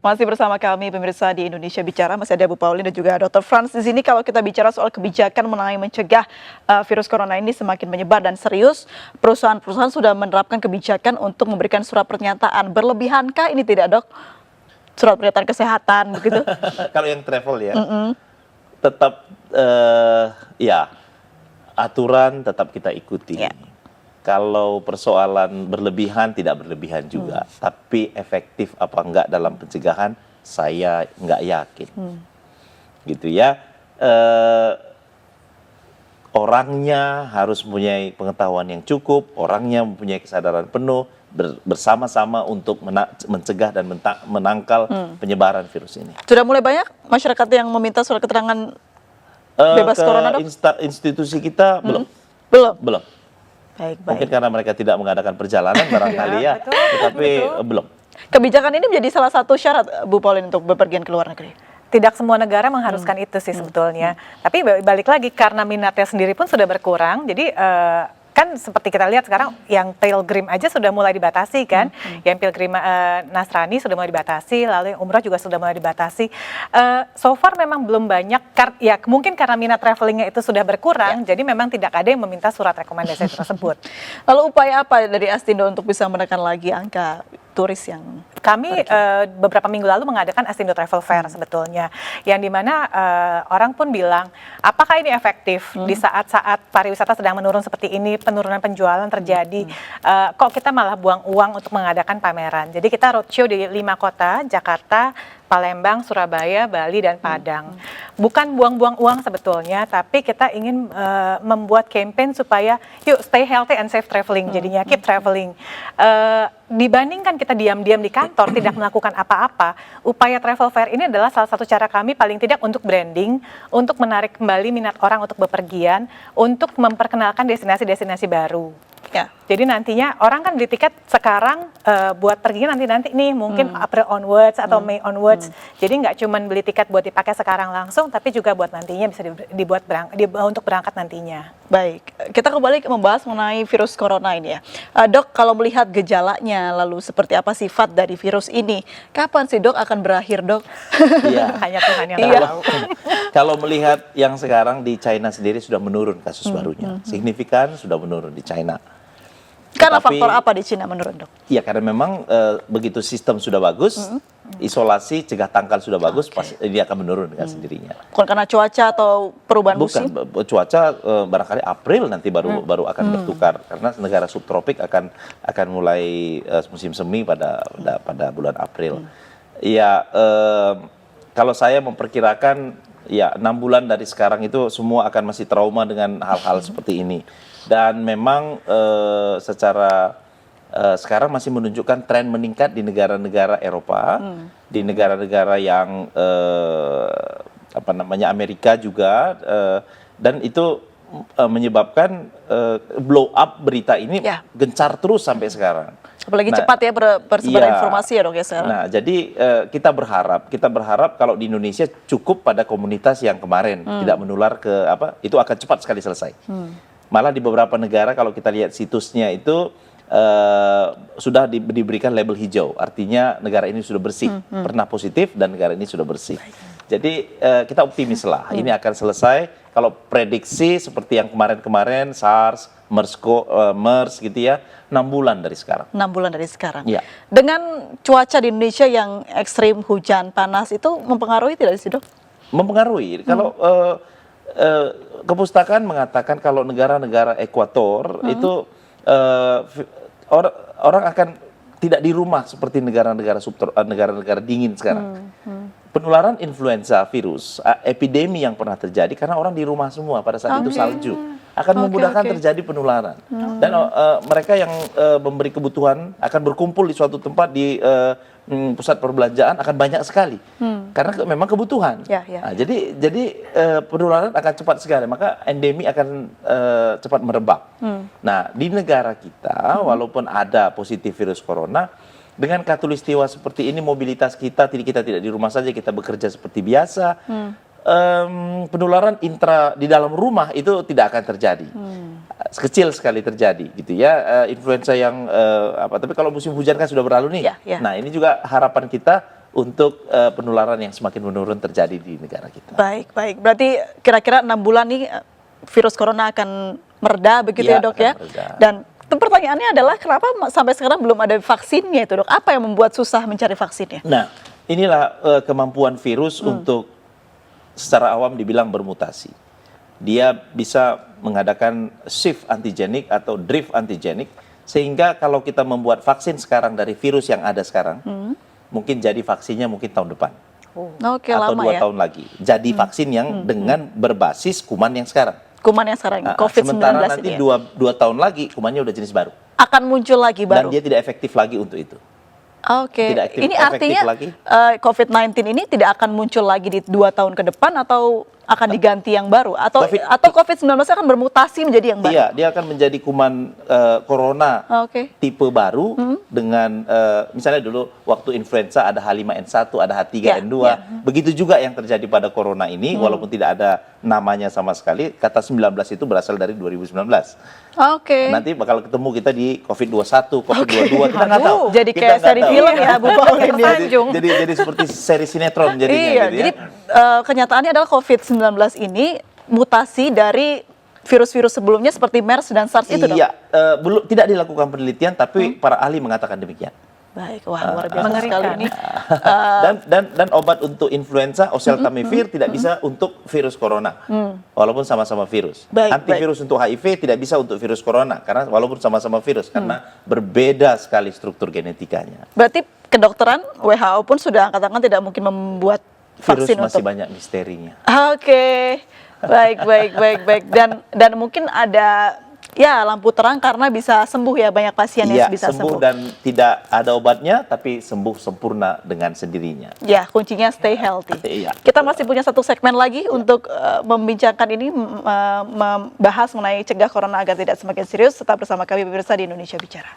Masih bersama kami pemirsa di Indonesia Bicara, masih ada Bu Pauline dan juga Dr. Franz di sini. Kalau kita bicara soal kebijakan mengenai mencegah virus corona ini semakin menyebar dan serius, perusahaan-perusahaan sudah menerapkan kebijakan untuk memberikan surat pernyataan. Berlebihankah ini tidak, Dok? Surat pernyataan kesehatan begitu? Kalau yang travel ya, tetap ya aturan tetap kita ikuti. Ya. Kalau persoalan berlebihan, tidak berlebihan juga. Tapi efektif apa enggak dalam pencegahan, saya enggak yakin. Gitu ya. Orangnya harus mempunyai pengetahuan yang cukup, orangnya mempunyai kesadaran penuh, bersama-sama untuk mencegah dan menangkal penyebaran virus ini. Sudah mulai banyak masyarakat yang meminta surat keterangan bebas corona, Dok? Institusi kita belum. Belum. Baik. Mungkin karena mereka tidak mengadakan perjalanan barangkali ya, tetapi belum. Kebijakan ini menjadi salah satu syarat Bu Pauline untuk bepergian ke luar negeri. Tidak semua negara mengharuskan itu sih sebetulnya. Tapi balik lagi karena minatnya sendiri pun sudah berkurang, jadi kan seperti kita lihat sekarang yang pilgrim aja sudah mulai dibatasi kan, yang pilgrim Nasrani sudah mulai dibatasi, lalu yang umrah juga sudah mulai dibatasi. So far memang belum banyak, ya mungkin karena minat travelingnya itu sudah berkurang, jadi memang tidak ada yang meminta surat rekomendasi tersebut. Lalu upaya apa dari Astindo untuk bisa menekan lagi angka turis yang kami beberapa minggu lalu mengadakan Astindo Travel Fair sebetulnya, yang dimana orang pun bilang, apakah ini efektif di saat-saat pariwisata sedang menurun seperti ini, penurunan penjualan terjadi, kok kita malah buang uang untuk mengadakan pameran. Jadi kita roadshow di 5 kota, Jakarta, Palembang, Surabaya, Bali, dan Padang. Bukan buang-buang uang sebetulnya, tapi kita ingin membuat campaign supaya yuk stay healthy and safe traveling, jadinya keep traveling. Dibandingkan kita diam-diam di kantor, tidak melakukan apa-apa, upaya travel fair ini adalah salah satu cara kami paling tidak untuk branding, untuk menarik kembali minat orang untuk bepergian, untuk memperkenalkan destinasi-destinasi baru. Ya, jadi nantinya orang kan beli tiket sekarang buat pergi nanti nih mungkin April onwards atau May onwards. Jadi nggak cuma beli tiket buat dipakai sekarang langsung, tapi juga buat nantinya bisa dibuat untuk berangkat nantinya. Baik, kita kembali membahas mengenai virus corona ini ya. Dok, kalau melihat gejalanya, lalu seperti apa sifat dari virus ini? Kapan sih Dok akan berakhir, Dok? Iya, hanya Tuhan yang tahu. Kalau melihat yang sekarang di China sendiri sudah menurun kasus barunya, signifikan sudah menurun di China. Karena faktor apa di Cina menurut Dok? Iya, karena memang begitu sistem sudah bagus, isolasi, cegah tangkal sudah bagus, pasti dia akan menurun dengan sendirinya. Bukan karena cuaca atau perubahan musim? Bukan, cuaca barangkali April nanti baru akan bertukar, karena negara subtropik akan mulai musim semi pada bulan April. Iya, kalau saya memperkirakan ya 6 bulan dari sekarang itu semua akan masih trauma dengan hal-hal seperti ini. Dan memang secara sekarang masih menunjukkan tren meningkat di negara-negara Eropa, di negara-negara yang Amerika juga, dan itu menyebabkan blow up berita ini gencar terus sampai sekarang. Apalagi cepat ya persebaran informasi ya Dok ya sekarang. Nah, jadi kita berharap kalau di Indonesia cukup pada komunitas yang kemarin tidak menular ke itu akan cepat sekali selesai. Malah di beberapa negara kalau kita lihat situsnya itu sudah diberikan label hijau, artinya negara ini sudah bersih, pernah positif dan negara ini sudah bersih. Jadi kita optimis lah, ini akan selesai. Kalau prediksi seperti yang kemarin-kemarin SARS, MERS gitu ya, 6 bulan dari sekarang. 6 bulan dari sekarang. Ya. Dengan cuaca di Indonesia yang ekstrim, hujan, panas, itu mempengaruhi tidak sih Dok? Mempengaruhi. Kalau kepustakaan mengatakan kalau negara-negara ekuator itu orang akan tidak di rumah seperti negara-negara dingin sekarang. Penularan influenza virus, epidemi yang pernah terjadi karena orang di rumah semua pada saat itu salju akan memudahkan terjadi penularan. Dan mereka yang memberi kebutuhan akan berkumpul di suatu tempat di pusat perbelanjaan akan banyak sekali karena memang kebutuhan. Nah, jadi penularan akan cepat sekali, maka endemi akan cepat merebak. Nah, di negara kita walaupun ada positif virus corona, dengan katulistiwa seperti ini mobilitas kita tidak di rumah saja, kita bekerja seperti biasa. Penularan di dalam rumah itu tidak akan terjadi. Kecil sekali terjadi gitu ya. Influenza yang tapi kalau musim hujan kan sudah berlalu nih. Nah, ini juga harapan kita untuk penularan yang semakin menurun terjadi di negara kita. Baik, baik. Berarti kira-kira 6 bulan nih virus corona akan mereda begitu ya, Iya, Dok akan ya? mereda. Dan pertanyaannya adalah kenapa sampai sekarang belum ada vaksinnya itu, Dok? Apa yang membuat susah mencari vaksinnya? Nah, inilah kemampuan virus untuk secara awam dibilang bermutasi. Dia bisa mengadakan shift antigenik atau drift antigenik, sehingga kalau kita membuat vaksin sekarang dari virus yang ada sekarang, mungkin jadi vaksinnya mungkin tahun depan. Oke, atau lama 2 ya. tahun lagi. Jadi vaksin yang dengan berbasis kuman yang sekarang. Kuman yang sekarang COVID-19 Sementara nanti ini ya? 2 tahun lagi kumannya udah jenis baru. Akan muncul lagi Dan baru. dia tidak efektif lagi untuk itu. Oke, tidak aktif- ini efektif artinya lagi. COVID-19 ini tidak akan muncul lagi di 2 tahun ke depan atau akan diganti yang baru? Atau COVID-19 akan bermutasi menjadi yang baru? Iya, dia akan menjadi kuman corona Oke. tipe baru dengan misalnya dulu waktu influenza ada H5N1, ada H3N2. Ya. Begitu juga yang terjadi pada corona ini walaupun tidak ada namanya sama sekali, kata 19 itu berasal dari 2019. Oke. Nanti bakal ketemu kita di COVID-21, COVID-22, kita nggak tahu. Jadi Kita kayak nggak seri tahu. film ya, Bu Paulin. ya. Tersanjung. Jadi seperti seri sinetron jadinya Iya, gitu ya. jadi kenyataannya adalah COVID-19 ini mutasi dari virus-virus sebelumnya seperti MERS dan SARS itu, Dok? Iya, belum tidak dilakukan penelitian tapi para ahli mengatakan demikian. Baik, wah luar biasa Mengerikan. sekali ini. Dan obat untuk influenza oseltamivir tidak bisa untuk virus corona, walaupun sama-sama virus. Baik, Antivirus untuk HIV tidak bisa untuk virus corona karena walaupun sama-sama virus karena berbeda sekali struktur genetikanya. Berarti kedokteran WHO pun sudah katakan tidak mungkin membuat Virus vaksin masih untuk. banyak misterinya. Oke, baik. Dan mungkin ada ya lampu terang karena bisa sembuh ya, banyak pasien Iya, yang bisa sembuh. dan tidak ada obatnya tapi sembuh sempurna dengan sendirinya. Ya, kuncinya stay healthy. Iya. Kita masih punya satu segmen lagi untuk membincangkan ini, membahas mengenai cegah corona agar tidak semakin serius. Tetap bersama kami pemirsa di Indonesia Bicara.